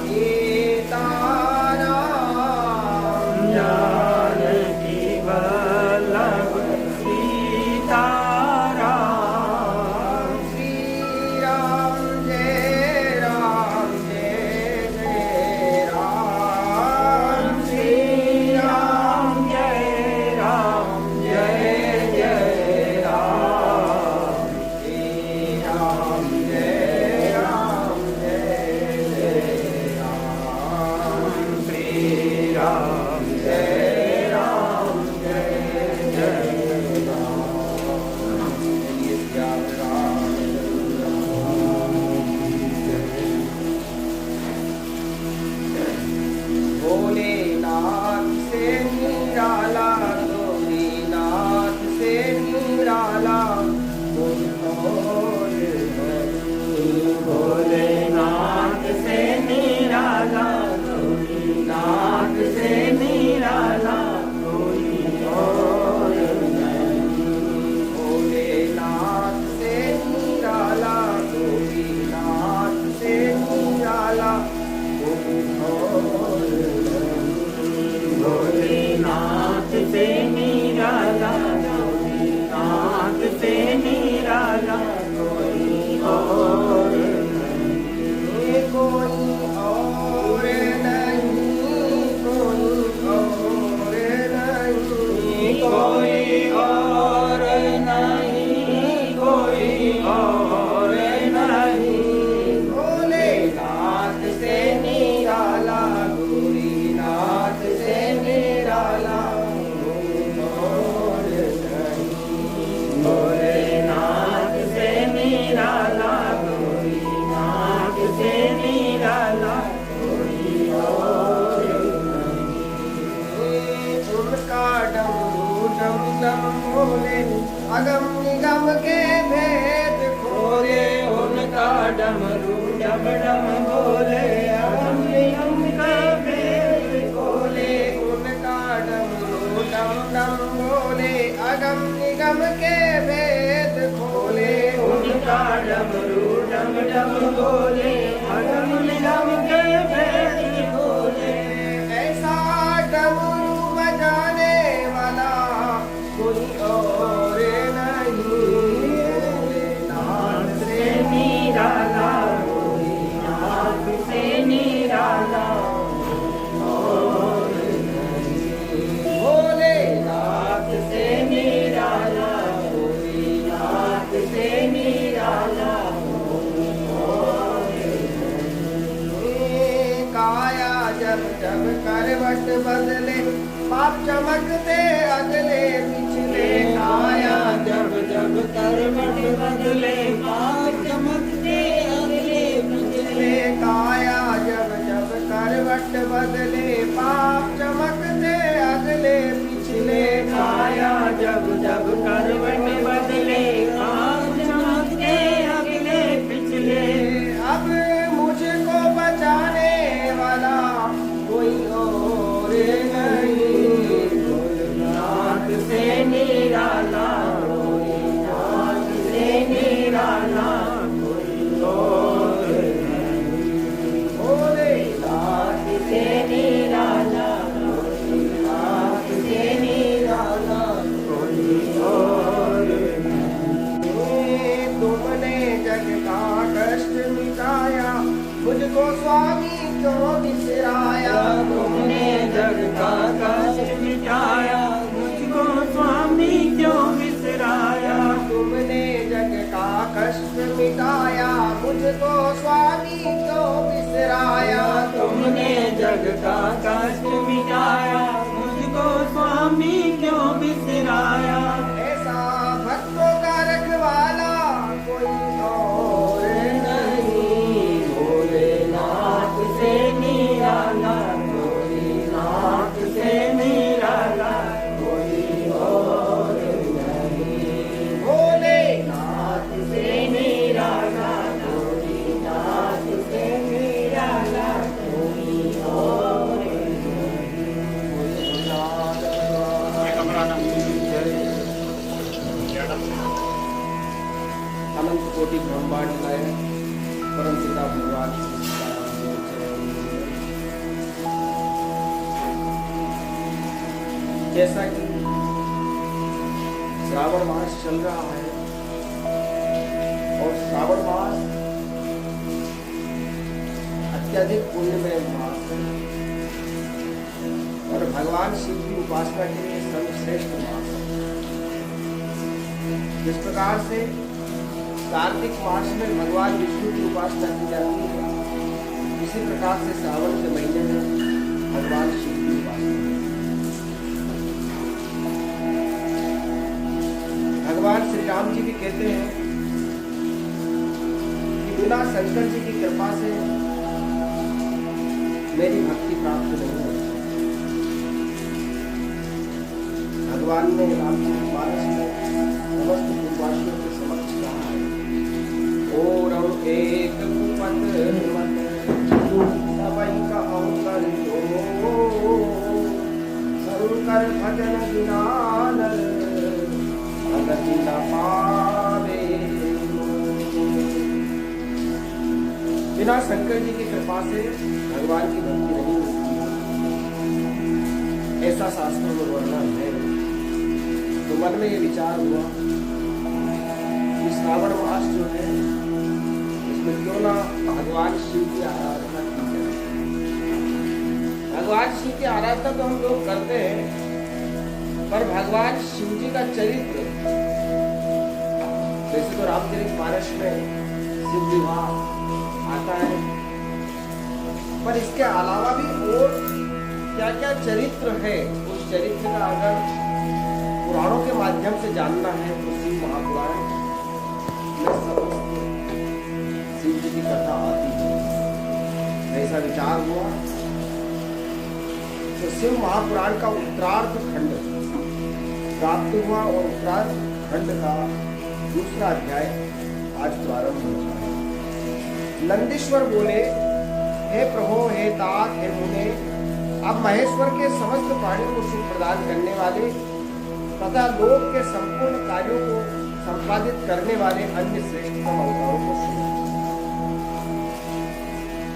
सीताराम जानकी वल्लभ सीताराम श्री राम जय राम जय जय राम श्री राम जय जय राम श्री राम जय राम जय जय राम श्री राम जय राम जय जय भोलेनाथ से निराला गोपीनाथ से निराला भोलेनाथ से निराला गोपीनाथ से निराला कोई और नहीं। भोलेनाथ से निराला गोपीनाथ से निराला कोई और नहीं। भोलेनाथ से निराला गोपीनाथ से निराला कोई और नहीं। कोई और नहीं, कोई और नहीं, कोई और नहीं, कोई और नहीं। भोलेनाथ से निराला गोपीनाथ से निराला कोई और नहीं। भोलेनाथ से निराला गोपीनाथ से निराला कोई और नहीं। उनका डमरू डम डम बोले अगम निगम के भेद खोले। उनका डमरू डम डम बोले अगम निगम के भेद खोले। उनका डमरू डम डम बोले अगम निगम के भेद खोले। उनका डमरू डम डम बोले अगम निगम के भेद खोले। ऐसा डमरू बजाने वाला कोई और नहीं। भोलेनाथ से निराला गोपीनाथ से निराला और नहीं। भोलेनाथ से निराला गोपीनाथ से निराला और नहीं। काया जब जब करवट बदले पाप चमकते अगले पिछले। काया जब जब करवट बदले पाप चमकते अगले पिछले। काया जब जब करवट बदले पाप चमकते अगले पिछले। काया जब जब करवट बदले पाप चमकते अगले पिछले। अब मुझको बचाने वाला कोई और नहीं। भोलेनाथ से निराला गोपीनाथ से निराला कोई और नहीं। भोलेनाथ से निराला गोपीनाथ से निराला कोई और नहीं। तुमने जग का कष्ट मिटाया मुझको स्वामी क्यों बिसराया। तुमने जग का कष्ट मिटाया मुझको स्वामी क्यों बिसराया। तुमने जग का कष्ट मिटाया मुझको स्वामी क्यों बिसराया। तुमने जग का कष्ट मिटाया मुझको स्वामी क्यों बिसराया। ऐसा भक्तों का रखवाला कोई और नहीं। भोलेनाथ से निराला गोपीनाथ से निराला कोई और नहीं। भोलेनाथ से निराला गोपीनाथ से निराला कोई और जैसा कि श्रावण मास चल रहा है और श्रावण मास अत्यधिक पुण्यमय मास है और भगवान शिव की उपासना के लिए सर्वश्रेष्ठ मास है। जिस प्रकार से कार्तिक मास में भगवान विष्णु की उपासना की जाती है, इसी प्रकार से श्रावण के महीने में भगवान शिव की उपासना। भगवान श्री राम जी भी कहते हैं कि बिना शंकर जी की कृपा से मेरी भक्ति प्राप्त नहीं होती। भगवान ने रामचरितमानस में समस्त पूर्ववासियों के समक्ष कहा है, और एक कुपत मत सबई कहूं कर दो, शंकर भजन बिना नर भगति न पावे। बिना शंकर जी की कृपा से भगवान की भक्ति नहीं होती, ऐसा शास्त्रों में वर्णन है। तो मन में ये विचार हुआ कि श्रावण मास जो है इसमें क्यों ना भगवान शिव की आराधना की जाए। भगवान शिव की आराधना तो हम लोग करते हैं, पर भगवान शिव जी का चरित्र, वैसे तो रामचरितमानस में शिव विवाह आता है, पर इसके अलावा भी और क्या क्या चरित्र है, उस चरित्र का अगर पुराणों के माध्यम से जानना है तो शिव महापुराण में समस्त शिव जी की कथा आती है। ऐसा विचार हुआ तो शिव महापुराण का उत्तरार्ध खंड प्राप्त हुआ और उत्तरार्ध खंड का दूसरा अध्याय आज प्रारंभ होता है। नंदीश्वर बोले, हे प्रभो, हे तात, हे मुने, अब महेश्वर के समस्त प्राणियों को सुख प्रदान करने वाले तथा लोक के संपूर्ण कार्यों को संपादित करने वाले अन्य श्रेष्ठतम अवतारों को सुनो।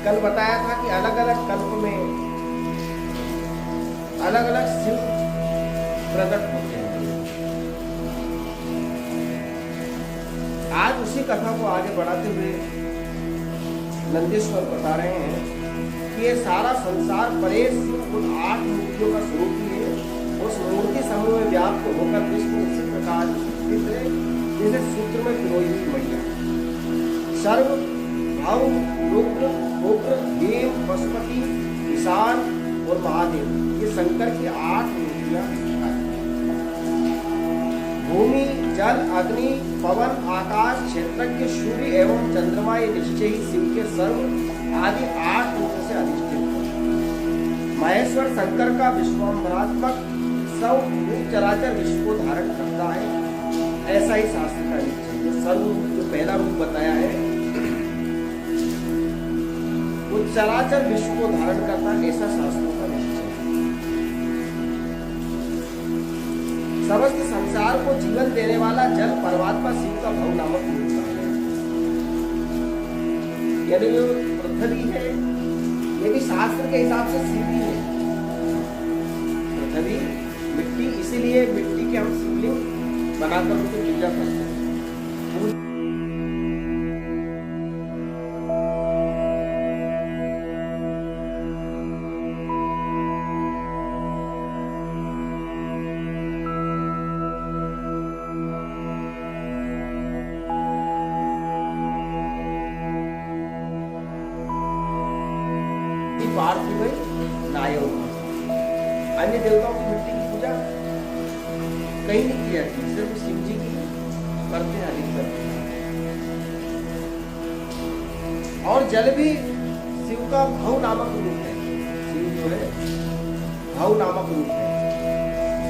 कल बताया था कि अलग अलग कल्प में अलग अलग शिव प्रकट होते हैं। आज उसी कथा को आगे बढ़ाते हुए नंदीश्वर बता रहे हैं कि ये सारा संसार परेश शिव उन 8 मूर्तियों का स्वरूप ही है। उस मूर्ति समूह में व्याप्त होकर विष्णु इसी प्रकार स्थित है जैसे सूत्र में पिरोई हुई मैया। सर्व, भाव, रुद्र, उग्र, हेम, पशुपति, ईशान और महादेव, ये शंकर की 8 मूर्तियां हैं। भूमि, जल, अग्नि, पवन, आकाश, क्षेत्रज्ञ, सूर्य एवं चंद्रमा ये निश्चय ही शिव के सर्व आदि 8 रूपों से अधिष्ठित है। महेश्वर शंकर का विश्वाम्बरात्मक सब रूप चराचर विश्व को धारण करता है, ऐसा ही शास्त्र का निश्चय। जो सर्व जो पहला रूप बताया है वो चराचर विश्व को धारण करता है, ऐसा शास्त्रों का निश्चय। समस्त संसार को जीवन देने वाला जल परमात्मा शिव का भव नामक रूप है। यानी जो पृथ्वी है ये भी शास्त्र के हिसाब से शिव ही है। पृथ्वी मिट्टी, इसीलिए मिट्टी के हम शिवलिंग बनाकर उनकी पूजा करते हैं। पार्थिव नायो, अन्य देवताओं की मिट्टी की पूजा कहीं नहीं की जाती, सिर्फ शिव जी की करते हैं अधिकतर। और जल भी शिव का भव नामक रूप है। शिव जो है भव नामक रूप है,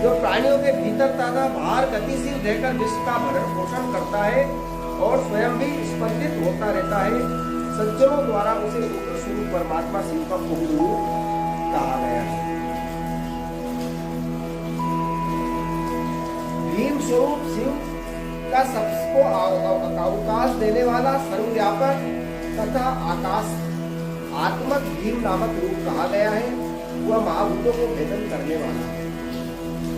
जो प्राणियों के भीतर तथा बाहर गतिशील रहकर विश्व का भरण पोषण करता है और स्वयं भी स्पंदित होता रहता है। सज्जनों द्वारा उसे उग्र स्वरूप परमात्मा शिव का उग्र रूप कहा गया है। भीम स्वरूप शिव का सबको अवकाश देने वाला सर्वव्यापक तथा आकाश आत्मक भीम नामक रूप कहा गया है। वह महाभूतों को भेदन करने वाला है।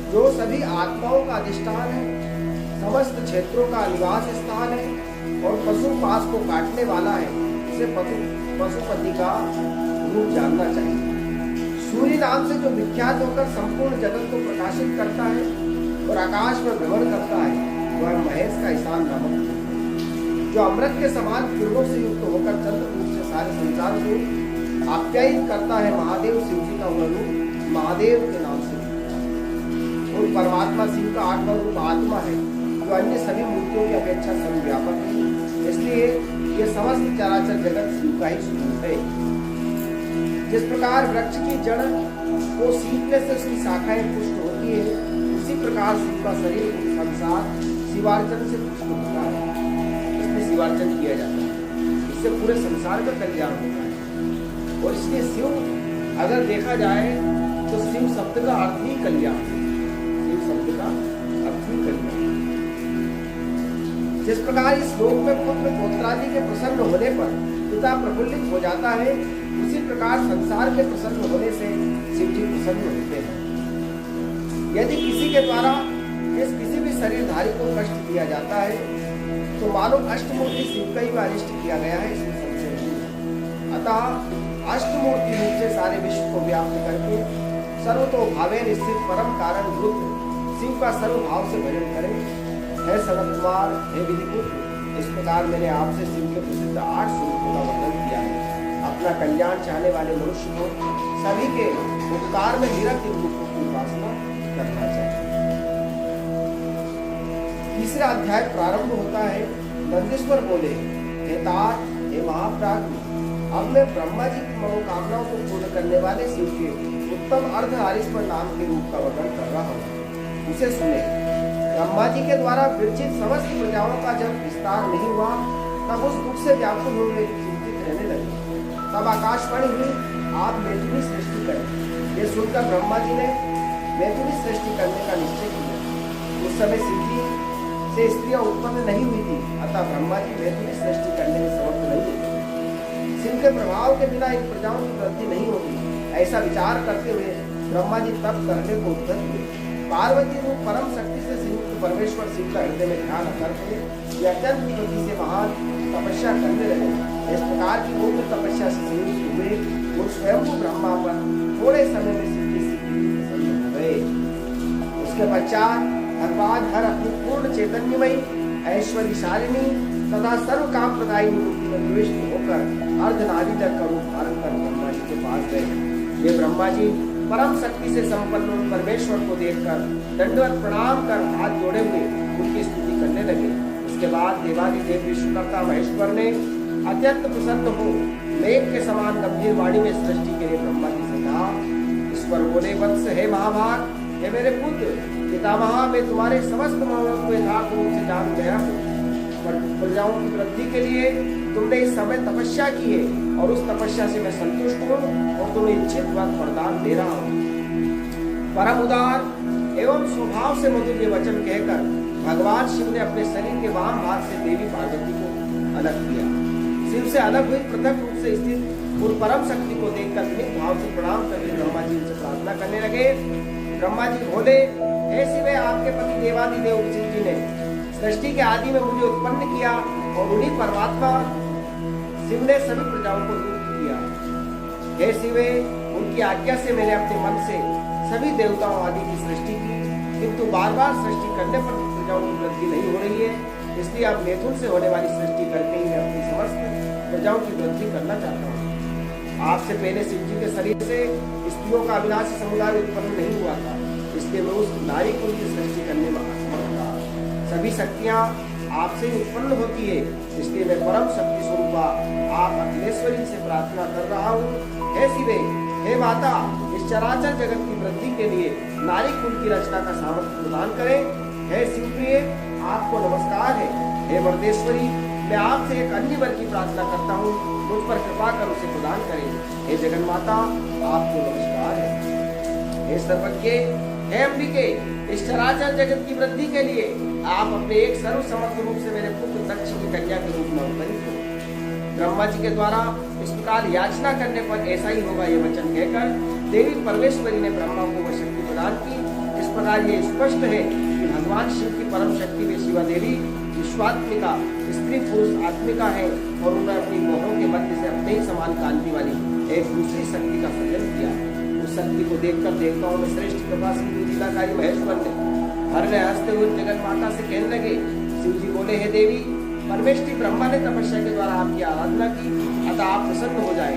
जो सभी आत्माओं का अधिष्ठान है, समस्त क्षेत्रों का निवास स्थान है और पशु पास को काटने वाला है, इसे पशुपति का रूप जानना चाहिए। सूर्य नाम से जो विख्यात होकर संपूर्ण जगत को प्रकाशित करता है और आकाश में भ्रमण करता है, वह महेश का ईशान नामक है। जो अमृत के समान किरणों से युक्त होकर चंद्र रूप से सारे संसार को आप्यायित करता है, महादेव शिव जी का वह रूप महादेव के नाम से। और परमात्मा शिव का 8वां रूप आत्मा है, जो अन्य सभी मूर्तियों की अपेक्षा सर्वव्यापक है। इसलिए ये समस्त चराचर जगत शिव का ही स्वरूप है। जिस प्रकार वृक्ष की जड़ को सींचने से उसकी शाखाएं पुष्ट होती है, उसी प्रकार शिव का शरीर संसार शिवार्चन से पुष्ट होता है। इसमें शिवार्चन किया जाता है, इससे पूरे संसार का कल्याण होता है। और इसलिए शिव अगर देखा जाए तो शिव शब्द का अर्थ ही कल्याण, शिव शब्द का अर्थ ही कल्याण। जिस प्रकार इस लोक में पुत्र पौत्रादि के प्रसन्न होने पर पिता प्रफुल्लित हो जाता है, उसी प्रकार संसार के प्रसन्न होने से शिव जी प्रसन्न होते हैं। यदि किसी के द्वारा इस किसी भी शरीरधारी को कष्ट दिया जाता है तो मालूम अष्टमूर्ति शिव का ही अरिष्ट किया गया है, इसमें संशय नहीं। अतः अष्टमूर्ति रूप से सारे विश्व को व्याप्त करके सर्वतोभावे स्थित परम कारण रुद्र शिव का सर्वभाव से भजन करें। हे सनत कुमार, हे विधिपुत्र, इस प्रकार मैंने आपसे शिव के प्रसिद्ध 8 स्वरूपों का वर्णन किया है। अपना कल्याण चाहने वाले मनुष्य को सभी के उपकार में निरंतर रूपों की उपासना करना चाहिए। तीसरा अध्याय प्रारंभ होता है। नंदीश्वर बोले, हे तात, हे महाप्राज्ञ, अब मैं ब्रह्मा जी की मनोकामनाओं को पूर्ण करने वाले शिव के उत्तम अर्धनारीश्वर नाम के रूप का वर्णन कर रहा हूँ, उसे सुने। ब्रह्मा जी के द्वारा विरचित समस्त प्रजाओं का जब विस्तार नहीं हुआ, तब उस दुख से व्याकुल हुए चिंतित रहने लगे। तब आकाशवाणी हुई, आप मैथुनी सृष्टि करें। ये सुनकर ब्रह्मा जी ने मैथुनी सृष्टि करने का निश्चय किया। उस समय शिव जी से स्त्रियां उत्पन्न नहीं हुई थी, अतः ब्रह्मा जी मैथुनी सृष्टि करने में समर्थ नहीं थे। शिव के प्रभाव के बिना इन प्रजाओं की वृद्धि नहीं होगी, ऐसा विचार करते हुए ब्रह्मा जी तप करने को उद्यत हुए। पार्वती रूप परम शक्ति से संयुक्त परमेश्वर शिव का हृदय में ध्यान करके ये अत्यंत गति से महान तपस्या करने लगे। इस प्रकार की उग्र तपस्या से संयुक्त हुए वो स्वयं ब्रह्मा पर थोड़े समय में शिव जी प्रसन्न हो गए। उसके पश्चात भगवान हर अपनी पूर्ण चैतन्यमयी ऐश्वर्यशालिनी तथा सर्व काम प्रदायिनी मूर्ति में निविष्ट होकर अर्धनारीधर का रूप धारण कर ब्रह्मा जी के पास गए। ये ब्रह्मा जी परम शक्ति से संपन्न उन परमेश्वर को देखकर दंडवत प्रणाम कर हाथ जोड़े हुए उनकी स्तुति करने लगे। इसके बाद देवादिदेव विश्वकर्ता महेश्वर ने अत्यंत प्रसन्न हो मेघ के समान गंभीर वाणी में सृष्टि के लिए ब्रह्मा जी से कहा। ईश्वर बोले, वत्स, हे महाभाग, हे मेरे पुत्र पितामह, मैं तुम्हारे समस्त मनोरथ को यथार्थ रूप से जान गया हूँ। प्रजाओं की वृद्धि के लिए तुमने इस समय तपस्या की है और उस तपस्या से मैं संतुष्ट हूँ और तुम्हें इच्छित वरदान दे रहा हूँ। परम उदार एवं स्वभाव से मधुर ये वचन कहकर भगवान शिव ने अपने शरीर के वाम भाग से देवी पार्वती को अलग किया। शिव से अलग हुई पृथक रूप से स्थित उन परम शक्ति को देखकर विनीत भाव से प्रणाम करके ब्रह्मा जी से प्रार्थना करने लगे। ब्रह्मा जी बोले, हे शिव, आपके पति देवादिदेव शिव जी ने सृष्टि के आदि में मुझे उत्पन्न किया और उन्हीं परमात्मा शिव ने सभी प्रजाओं को मुक्त किया। हे शिव, उनकी आज्ञा से मैंने अपने मन से सभी देवताओं आदि की सृष्टि की, किंतु बार बार सृष्टि करने पर प्रजाओं की वृद्धि नहीं हो रही है। इसलिए अब मैथुन से होने वाली सृष्टि करके ही मैं अपनी समस्त प्रजाओं की वृद्धि करना चाहता हूँ। आपसे पहले शिव जी के शरीर से स्त्रियों का अविनाशी समुदाय उत्पन्न नहीं हुआ था, इसलिए मैं उस नारी कुल की सृष्टि करने में असमर्थ था। सभी शक्तियाँ आपसे ही उत्पन्न होती है, इसलिए मैं परम शक्ति स्वरूपा आप अखिलेश्वरी से प्रार्थना कर रहा हूँ। हे शिवे, हे माता, इस चराचर जगत की वृद्धि के लिए नारी कुल की रचना का सामर्थ्य प्रदान करें। हे शिवप्रिय, आपको नमस्कार है। हे वरदेश्वरी, मैं आपसे एक अन्य वर की प्रार्थना करता हूँ, मुझ पर कृपा कर उसे प्रदान करें। हे जगन्माता, आपको नमस्कार है। हे सर्वज्ञ, हे अंबिके, इस चराचर जगत की वृद्धि के लिए आप अपने एक सर्वसमर्थ रूप से मेरे पुत्र दक्ष की कन्या के रूप में अवतरित हो। ब्रह्मा जी के द्वारा इस प्रकार याचना करने पर ऐसा ही होगा ये वचन कहकर देवी परमेश्वरी ने ब्रह्मा को वह शक्ति प्रदान की इस प्रकार ये स्पष्ट है कि भगवान शिव की परम शक्ति में शिवा देवी विश्वात्मिका स्त्री पुरुष आत्मिका है और उन्होंने अपनी मोहों के मध्य से अपने ही समान कांति वाली एक दूसरी शक्ति का सृजन किया। उस शक्ति को देखकर देवताओं में श्रेष्ठ कृपा सिंधु जिलाकारी महेश्वर ने हर हंसते हुए जगत माता से कहने लगे, शिव जी बोले, हे देवी, परमेष्ठी ब्रह्मा ने तपस्या के द्वारा आपकी आराधना की, अतः आप प्रसन्न हो जाए,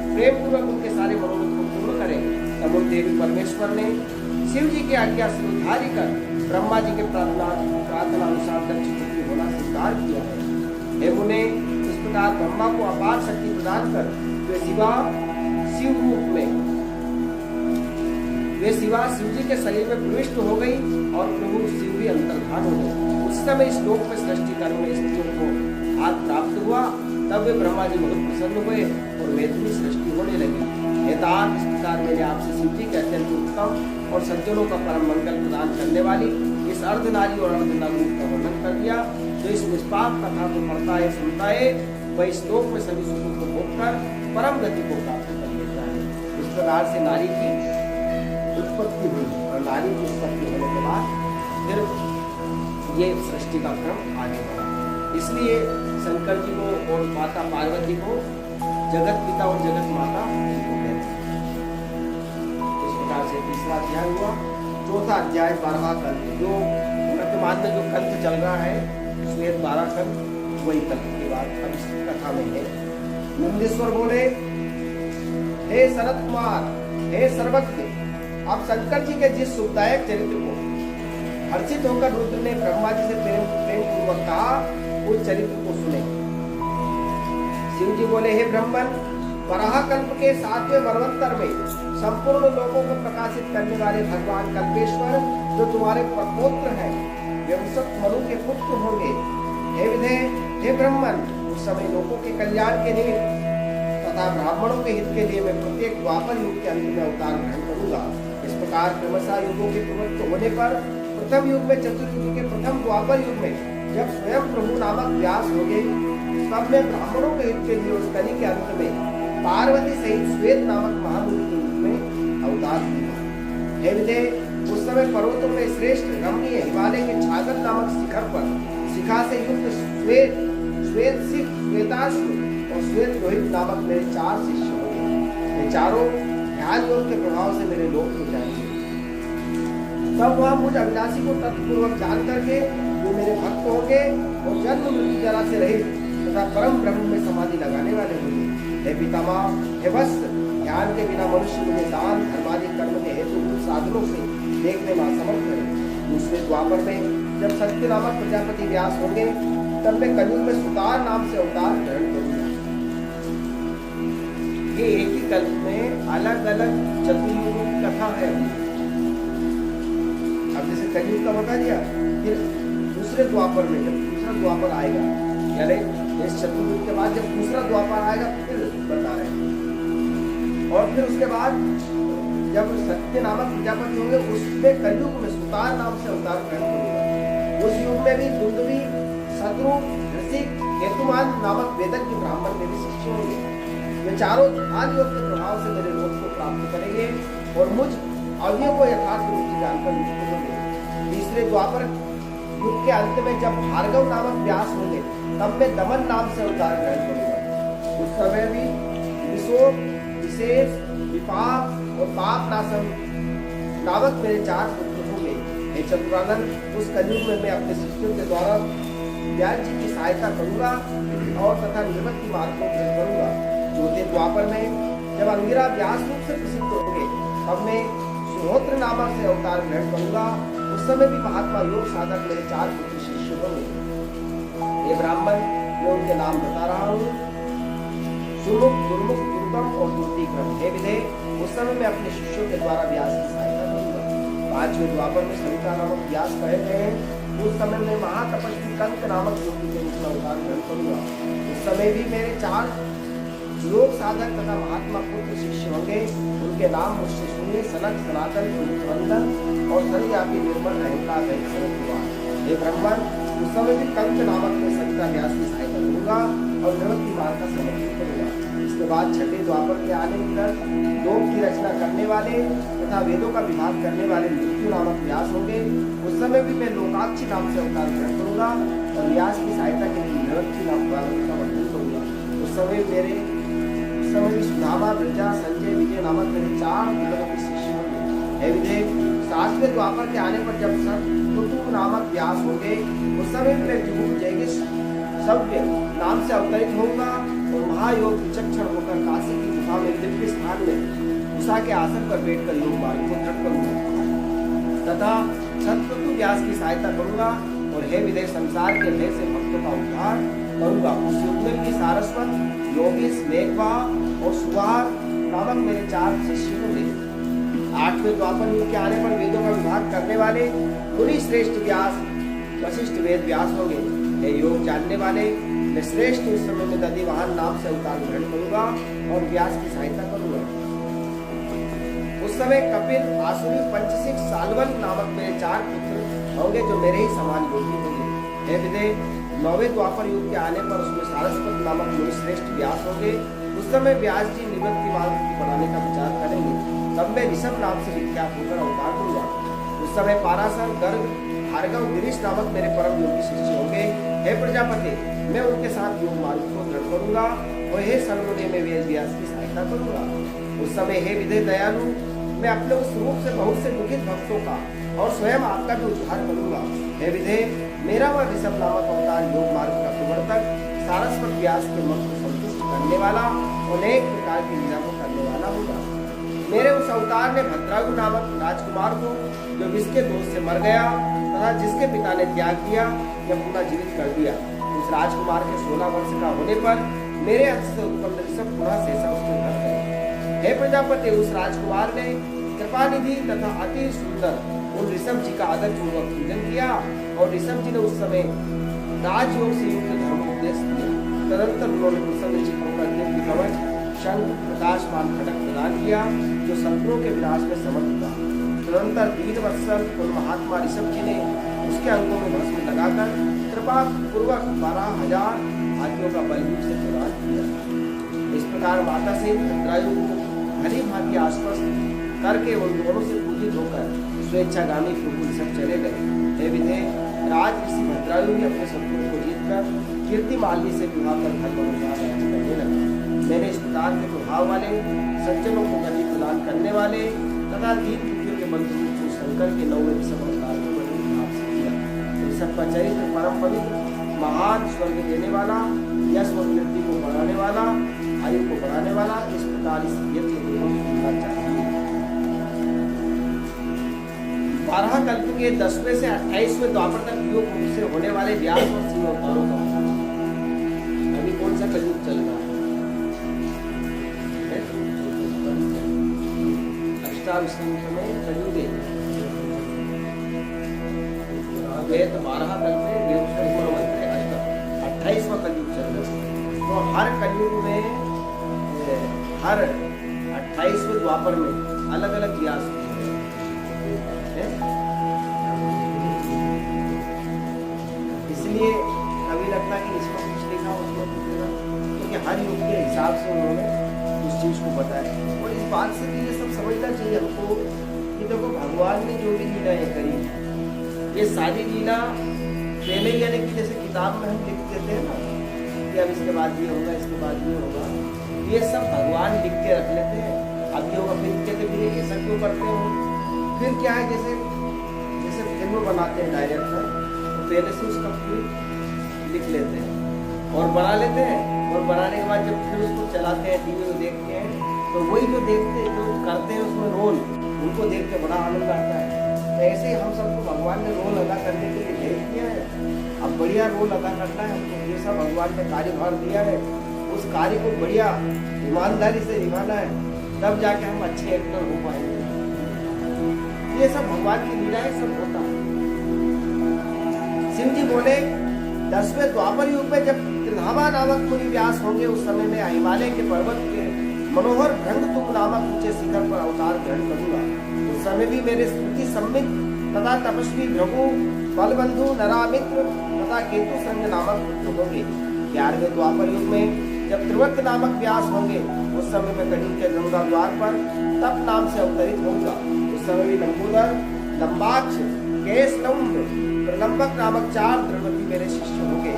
प्रेम पूर्वक उनके सारे मनोरथ को पूर्ण करें। तब उन देवी परमेश्वर ने शिव जी की आज्ञा से उद्धारी कर ब्रह्मा जी के प्रार्थना अनुसार दक्षिण होना स्वीकार किया है। हे मुने, इस प्रकार ब्रह्मा को अपार शक्ति प्रदान कर वे शिवा शिव जी के शरीर में प्रविष्ट हो गई और प्रभु शिव भी अंतर्धान हो गए। उस समय इस लोक में सृष्टि कर्म में स्त्रियों को हाथ प्राप्त हुआ। तब वे ब्रह्मा जी बहुत प्रसन्न हुए और मैथिली सृष्टि होने लगी। इस प्रकार मैंने आपसे शिव जी के अत्यंत उत्तम और सज्जनों का परम मंगल प्रदान करने वाली इस अर्धनारी और अर्धनर रूप का वर्णन कर दिया। जो इस निष्पाप कथा को पढ़ता है, सुनता है, वह इस लोक में सभी सुखों को भोगकर परम गति को प्राप्त कर लेता है। इस प्रकार से नारी की उत्पत्ति हुई और नारी की उत्पत्ति होने के बाद फिर ये सृष्टि का क्रम आगे बढ़ा। इसलिए शंकर जी को और माता पार्वती को जगत पिता और जगत माता कहते हैं। इस प्रकार से तीसरा अध्याय हुआ। चौथा अध्याय 12वां कल्प, जो वर्तमान में जो कल्प चल रहा है, श्वेत 12 कल्प, वही कल्प के बाद अब इस कथा में है। नंदीश्वर बोले, हे सनत कुमार, हे सर्वज्ञ, आप शंकर जी के जिस सुखदायक चरित्र को हर्षित होकर रुद्र ने ब्रह्मा जी से प्रेम पूर्वक कहा, उस चरित्र को सुने। शिव जी बोले, हे ब्रह्मन, वराह कल्प के 7वें मन्वंतर में संपूर्ण लोगों को प्रकाशित करने वाले भगवान कल्पेश्वर, जो तुम्हारे परपोत्र हैं, व्यवसत मनु के पुत्र होंगे। हे विधे, हे ब्रह्मन, उस समय लोगों के कल्याण के लिए तथा ब्राह्मणों के हित के लिए मैं प्रत्येक द्वापर युग के अंत में अवतार ग्रहण करूंगा। इस प्रकार क्रमशः युगों के प्रवृत्त होने पर प्रथम युग में, चतुर्युग के प्रथम द्वापर युग में जब स्वयं प्रभु नामक व्यास हो गए, तब मैं ब्राह्मणों के हित के लिए उस कली के अंत में पार्वती सहित श्वेत नामक महामुनि के रूप में अवतार दूंगा। हे विधे, उस समय पर्वतों में श्रेष्ठ रमणीय हिमालय के छागर नामक शिखर पर शिखा से युक्त श्वेत सिख, श्वेताश्व और श्वेत रोहित नामक मेरे 4 शिष्य होंगे। ये चारों ध्यान योग के प्रभाव से मेरे लोक में जाएंगे। तब वह मुझ अविनाशी को तत्पूर्वक जान करके जो मेरे भक्त होंगे और जन्म मृत्यु जरा से रहित तथा परम ब्रह्म में समाधि लगाने वाले होंगे। हे पितामह, हे वत्स, ज्ञान के बिना मनुष्य मुझे दान धर्मादि कर्म के हेतु साधनों से देखने में असमर्थ है। दूसरे द्वापर में जब सत्य नामक प्रजापति व्यास होंगे, तब मैं कलयुग में सुतार नाम से अवतार ग्रहण करूंगा। ये एक ही कल्प में अलग अलग चतुर्युग की कथा है। अब जैसे कलयुग का बता दिया, फिर दूसरे द्वापर में जब दूसरा द्वापर आएगा, यानी इस चतुर्युग के बाद जब दूसरा द्वापर आएगा, फिर बता रहे हैं। और फिर उसके बाद जब सत्य नामक प्रजापति होंगे, उसमें कलयुग में सुतार नाम से अवतार ग्रहण करूंगा। उस युग में भी दुंदुभी, शत्रु, ऋषिक, हेतुमान नामक वेदज्ञ ब्राह्मण में भी शिष्य होंगे। वे चारों ध्यान योग के प्रभाव से मेरे लोक को प्राप्त करेंगे और मुझ अव्यय को यथार्थ रूप से जानकर मुक्त होंगे। तीसरे द्वापर युग के अंत में जब भार्गव नामक व्यास होंगे, तब मैं दमन नाम से अवतार ग्रहण करूंगा। उस समय भी विशोक, विशेष, विपाक और पाप नाशन नामक मेरे 4 पुत्र होंगे। हे चतुरानन, उस कलयुग में मैं अपने शिष्यों के द्वारा व्यास जी की सहायता करूंगा और तथा निवृत्ति मार्ग को ग्रहण करूंगा। चौथे द्वापर में जब अंगिरा व्यास रूप से प्रसिद्ध होंगे, तब मैं सुहोत्र नामक से अवतार ग्रहण करूंगा। उस समय भी महात्मा योग साधक मेरे 4 पुत्र शिष्य होंगे। ये ब्राह्मण, मैं उनके नाम बता रहा हूँ, सुमुख, दुर्मुख, दुर्गम और दुर्तिक्रम। हे विधे, उस समय मैं अपने शिष्यों के द्वारा व्यास की सहायता करूंगा। 5वें द्वापर में सविता नामक व्यास कहे गए हैं। उस समय में महातपस्वी कंक नामक योगी के रूप में अवतार ग्रहण करूंगा। उस समय भी मेरे 4 योग साधक तथा महात्मा पुत्र शिष्य होंगे। उनके नाम मुझसे सुनिए, सनक, सनातन, वंदन और सर्वव्यापी निर्मल अहिंसा रहित सनत कुमार। हे ब्रह्मन, उस समय भी कंक नामक में सविता व्यास की सहायता करूंगा और निवृत्ति मार्ग का समर्पण करूंगा। इसके बाद छठे द्वापर के आने पर लोक की रचना करने वाले तथा वेदों का विभाग करने वाले मृत्यु नामक व्यास होंगे, उस समय भी मैं लोकाक्षी नाम से अवतार ग्रहण करूंगा और व्यास की सहायता के लिए निरक्षी नाम का वर्णन करूंगा। उस समय भी सुदामा, ब्रजा, संजय, विजय नामक मेरे 4 पुत्रों के शिष्य होंगे। हे विजय, 7वें द्वापर के आने पर जब सतुतु नामक व्यास होंगे, उस समय भी मैं विभु, जैगिष, सव्य नाम से अवतरित होऊंगा और महायोग विचक्षण होकर काशी की गुफा में दिव्य स्थान में उषा के आसन पर बैठकर योग मार्ग को दृढ़ करूंगा तथा सतुतु व्यास की सहायता करूंगा और हे विजय, संसार के भय से भक्तों का उद्धार करूंगा। उस युग में भी सारस्वत, योगेश, मेघवा और सुवार नामक मेरे 4 शिष्य होंगे। 8वें द्वापर युग के आने पर वेदों का विभाग करने वाले मुनि श्रेष्ठ व्यास, वशिष्ठ वेद व्यास होंगे। हे योग जानने वाले, मैं श्रेष्ठ उस समय में दधिवाहन नाम से अवतार ग्रहण करूंगा और व्यास की सहायता करूंगा। उस समय कपिल, आसुरी, पंचशिख, सालवन नामक मेरे 4 पुत्र होंगे जो मेरे ही समान योगी होंगे। हे विजय, 9वें द्वापर युग के आने पर उसमें सारस्वत नामक मुनि श्रेष्ठ व्यास होंगे। उस समय व्यास जी निवृत्ति मार्ग बनाने का विचार करेंगे। तब मैं ऋषभ नाम से विख्यात होकर अवतार दूंगा। उस समय पाराशर, गर्ग, भार्गव, गिरीश नामक मेरे परम योगी शिष्य होंगे। हे प्रजापति, मैं उनके साथ योग मार्ग को दृढ़ करूंगा और हे सनमुनि, में वेद व्यास की सहायता करूंगा। उस समय हे विजय दयालु, मैं अपने उस रूप से बहुत से दुखित भक्तों का और स्वयं आपका भी उद्धार करूंगा। हे विजय, मेरा वह ऋषभ नामक अवतार योग मार्ग का प्रवर्तक, सारस्वत व्यास के मन को संतुष्ट करने वाला, अनेक प्रकार की लीला को करने वाला होगा। मेरे उस अवतार ने भद्रायु नामक राजकुमार को, जो विष के दोष से मर गया तथा जिसके पिता ने त्याग दिया, यह पुनः जीवित कर दिया। उस राजकुमार के 16 वर्ष का होने पर मेरे अंश से उत्पन्न ऋषभ पुनः शेषा उसके घर गए। हे प्रजापति, उस राजकुमार ने कृपानिधि तथा अति सुंदर उन ऋषभ जी का आदर पूर्वक पूजन किया और ऋषभ जी ने उस समय राजयोग से युक्त धर्मोपदेश दिया। तदंतर उन्होंने प्रसन्न जी को दिव्य कवच, शंख, प्रकाशमान खड्ग प्रदान किया जो शत्रुओं के विनाश में समर्थ था। तदंतर 3 वर्षर उन महात्मा ऋषभ जी ने उसके अंगों में भस्म लगाकर कृपा पूर्वक 12,000 हाथियों का बलि से प्रदान किया। इस प्रकार माता से भद्रायु को भली भांति आश्वस्त करके उन दोनों से पूजित होकर स्वेच्छागामी प्रभु ऋषभ चले गए। हे विधे, राज ऋषि भद्रायु भी अपने शत्रुओं को जीतकर कीर्तिमालिनी से विवाह कर धर्म अनुसार राज्य करने लगा। मैंने इस प्रकार के प्रभाव वाले, सज्जनों को गति प्रदान करने वाले तथा दीन बुद्धियों के बंधु शंकर के 9वें ऋषभ अवतार को भाव से किया। ऋषभ का चरित्र परम पवित्र, महान, स्वर्ग देने वाला, यश और कीर्ति को बढ़ाने वाला, आयु को बढ़ाने वाला, इस प्रकार इस यज्ञ को होना चाहिए। 12 कल्प के 10वें से 28वें द्वापर तक योग से होने वाले व्यास और शिव अवतारों का अभी कौन सा कलयुग चल रहा है? अष्टाविश्व में कलयुग है। तो 12 कल्प में 28वां कलयुग चल रहा है। तो हर कलयुग में, हर 28वें द्वापर में अलग अलग व्यास है। इसलिए कभी लगता कि इसमें कुछ लिखा उसमें कुछ लिखा, क्योंकि हर युग के हिसाब से उन्होंने उस चीज को बताया। और इस बात से भी ये सब समझना चाहिए हमको कि देखो, भगवान ने जो भी लीलाएं करी, ये सारी लीला पहले ही, यानी कि जैसे किताब में हम लिख देते हैं ना कि अब इसके बाद ये होगा, इसके बाद ये होगा, ये सब भगवान लिख के रख लेते हैं। अब ये होगा, फिर कहते फिर ऐसा क्यों करते हो? फिर क्या है, जैसे फिल्म बनाते हैं डायरेक्टर, तो पहले से उसका पूरी लिख लेते हैं और बना लेते हैं, और बनाने के बाद जब फिर उसको चलाते हैं, टीवी में देखते हैं, तो वही जो देखते हैं, जो करते हैं उसमें रोल, उनको देख के बड़ा आनंद आता है। तो ऐसे ही हम सबको भगवान ने रोल अदा करने के लिए भेज दिया है। अब बढ़िया रोल अदा करना है हमको, ये सब भगवान ने कार्यभार दिया है, उस कार्य को बढ़िया ईमानदारी से निभाना है, तब जाके हम अच्छे एक्टर हो पाएंगे। ये सब भगवान की लीला है, सब होता है। शिव जी बोले, 10वें द्वापर युग में जब त्रिधामा नामक मुनि व्यास होंगे, उस समय में हिमालय के पर्वत के मनोहर भृंगतुंग नामक ऊंचे शिखर पर अवतार ग्रहण करूंगा। उस समय भी मेरे स्तुति सम्मित तथा तपस्वी भृगु, बलबंधु, नरामित्र तथा केतु संग नामक पुत्र होंगे। 11वें द्वापर युग में जब त्रिवक्र नामक व्यास होंगे, उस समय में कलयुग के गंगा द्वार पर तप नाम से अवतरित होऊंगा। उस समय भी लंबोदर, लंबाक्ष, केशलंब, प्रलंबक नामक 4 द्रवती मेरे शिष्य होंगे।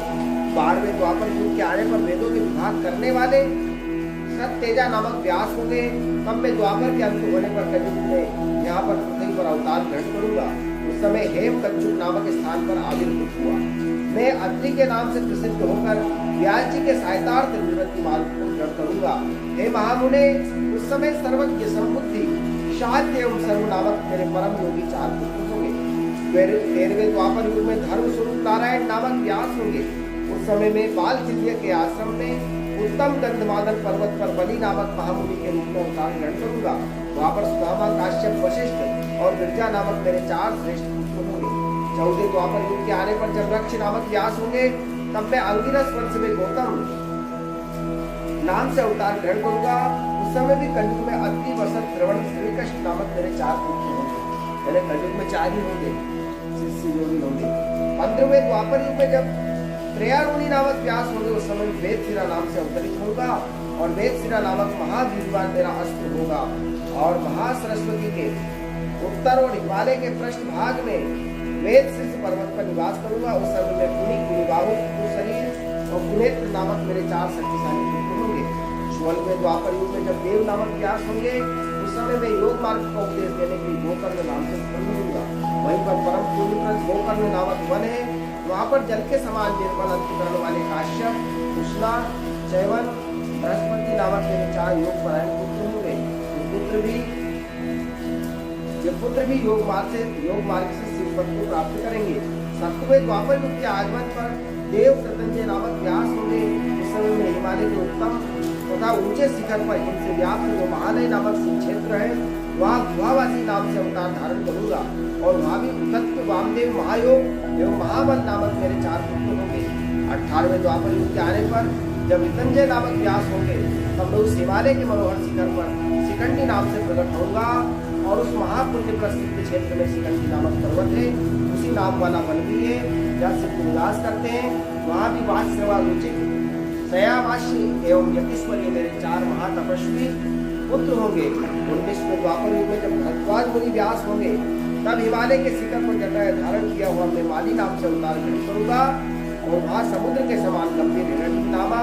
12वें द्वापर युग के आने पर वेदों के विभाग करने वाले सत्तेजा नामक व्यास होंगे। तब मैं द्वापर के अंत होने पर कलयुग में यहाँ पर पृथ्वी पर अवतार ग्रहण करूंगा। उस समय हेम कंचुक नामक स्थान पर आविर्भूत हुआ। मैं अत्रि के नाम से प्रसिद्ध होकर व्यास जी के साहित्यार्थ निवृत्ति मार्ग को ग्रहण करूंगा। हे महामुने, उस समय सर्वज्ञ, समबुद्धि, शांति एवं सर्व नामक मेरे परम योगी 4 पुत्र होंगे। 13वें द्वापर युग में धर्म स्वरूप नारायण नामक व्यास होंगे। उस समय में बालचिल्य के आश्रम में उत्तम गंधमादन पर्वत पर बलि नामक महामुनि के रूप में अवतार ग्रहण करूंगा। वहां पर सुदामा, काश्यप, वशिष्ठ और गिरजा नामक मेरे 4 श्रेष्ठ पुत्र होंगे। 14वें द्वापर युग के आने पर जब वृक्ष नामक व्यास होंगे, तब मैं अंगिरस वंश में गौतम नाम से अवतार ग्रहण करूंगा। उस समय भी कलयुग में अत्रि, वसंत, श्रवण, श्रीकृष्ण नामक मेरे 4 पुत्र होंगे। मेरे कलयुग में 4 ही होंगे, शिष्य योगी होंगे। 15वें द्वापर युग में जब त्रयारुणी नामक व्यास होंगे, उस समय वेदशिरा नाम से अवतरित होगा और वेदशिरा नामक महावीरवान मेरा अस्त्र होगा। और महासरस्वती के उत्तर और हिमालय के पृष्ठ भाग में वेदशीर्ष पर्वत पर निवास करूंगा। उस समय में पुनि, कुनिबाहु, कुशरीर और कुनेत्र नामक मेरे 4 शक्तिशाली पुत्र होंगे। 16वें द्वापर युग में जब देव नामक व्यास होंगे, उस समय में योग मार्ग का उपदेश देने के लिए गोकर्ण नाम से उत्पन्न होगा। वहीं पर परम पुण्यप्रद गोकर्ण नामक वन है। वहां पर जल के समान निर्मल अंतकरण वाले काश्यप, उष्णा, चैवन, बृहस्पति नामक मेरे 4 योग परायण पुत्र होंगे। ये पुत्र भी योग मार्ग से शिव पद को प्राप्त करेंगे। 7वें द्वापर युग के आगमन पर देव कृतंजय नामक व्यास होंगे। इस समय में हिमालय के उत्तम तथा ऊंचे शिखर पर इनसे व्याप्त जो महालय नामक शिव क्षेत्र है, वहाँ गुहावासी नाम से अवतार धारण करूंगा। और वहाँ भी तत्व, वामदेव, महायोग एवं महाबल नामक मेरे 4 पुत्र होंगे। 18वें द्वापर युग के आने पर जब वितंजय नामक व्यास होंगे, तब मैं उस हिमालय के मनोहर शिखर पर शिखंडी नाम से प्रकट होऊंगा। और उस महापुण्य प्रसिद्ध क्षेत्र में शिखंडी नामक पर्वत है, उसी नाम वाला वन भी है जहाँ शिव निवास करते हैं। वहाँ भी वात्स्रवा, रुचिक, सयावाशी एवं यतीश्वरी मेरे 4 महातपस्वी पुत्र होंगे। 19वें द्वापर युग में जब भरद्वाज मुनि व्यास होंगे, तब हिमालय के शिखर पर जटा धारण किया हुआ मैं माली नाम से अवतार ग्रहण करूंगा। और वहाँ समुद्र के समान गंभीर हिरण्यनामा,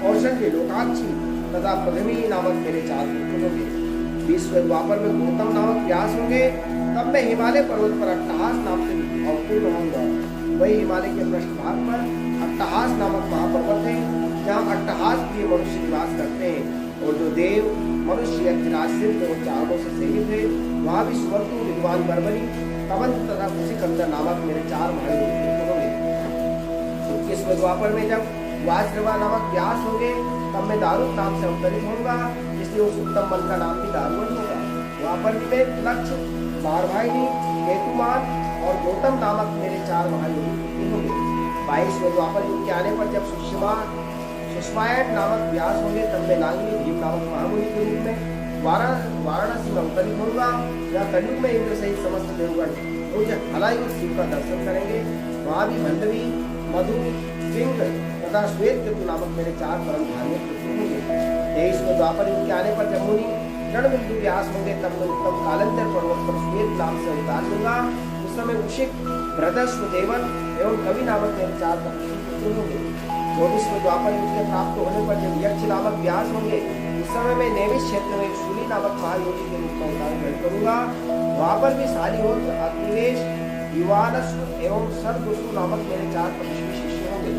कौशल्य, लोकाक्षी तथा प्रथमी नामक मेरे 4 पुत्र होंगे। 20वें द्वापर में गौतम नामक व्यास होंगे। तब मैं हिमालय पर्वत पर अट्टहास नाम से अवतीर्ण होऊंगा। वही हिमालय के पृष्ठभाग पर अट्टहास नामक महापर्वत है, जहाँ अट्टहास प्रिय मनुष्य निवास करते हैं। और जो देव, मनुष्य, सिद्ध और चारों से सेवित है, वहाँ भी सुवर्तु, विद्वान, बर्बरी, कबंध तथा कुशिकंदर नामक मेरे 4 भाई होंगे। 21वें द्वापर में जब वाज्रवा नामक व्यास होंगे, तब मैं दारुक नाम से अवतरित होऊंगा, इसलिए उस उत्तम वन का नाम भी दारुवन होगा। वहाँ पर भी मैं लक्ष्य, बारभाइनी, केतुमान और गौतम नामक मेरे 4 भाई होंगे। 22वें द्वापर युग के आने पर जब सुषमायन नामक व्यास होंगे, तब मैं नागिनी, भीम नामक महामुनि के रूप में वाराणसी में अवतरित होऊंगा। जहाँ कलयुग में इंद्र सहित समस्त देवगण मुझे हलायुग शिव का दर्शन करेंगे। वहाँ भी भंडवी, मधु, सिंह तथा श्वेत नामक मेरे 4 परम धार्मिक पुत्र होंगे। 23वें द्वापर युग के आने पर जब मुनि जड़बिंदु व्यास होंगे, तब मैं उत्तम कालंतर पर्वत पर श्वेत नाम से अवतार लूंगा। उस समय उशिक, भ्रदस्व, देवन एवं कवि नामक मेरे 4 पुत्र होंगे। 24वें द्वापर युग के प्राप्त होने पर जब यक्ष नामक व्यास होंगे, उस समय मैं नेमिष क्षेत्र में शूली नामक महायोगी के रूप में अवतार ग्रहण करूंगा। वहाँ पर भी शालिहोत्र, अग्निवेश, युवानस्व एवं सरदुष्टु नामक मेरे 4 तपस्वी शिष्य होंगे।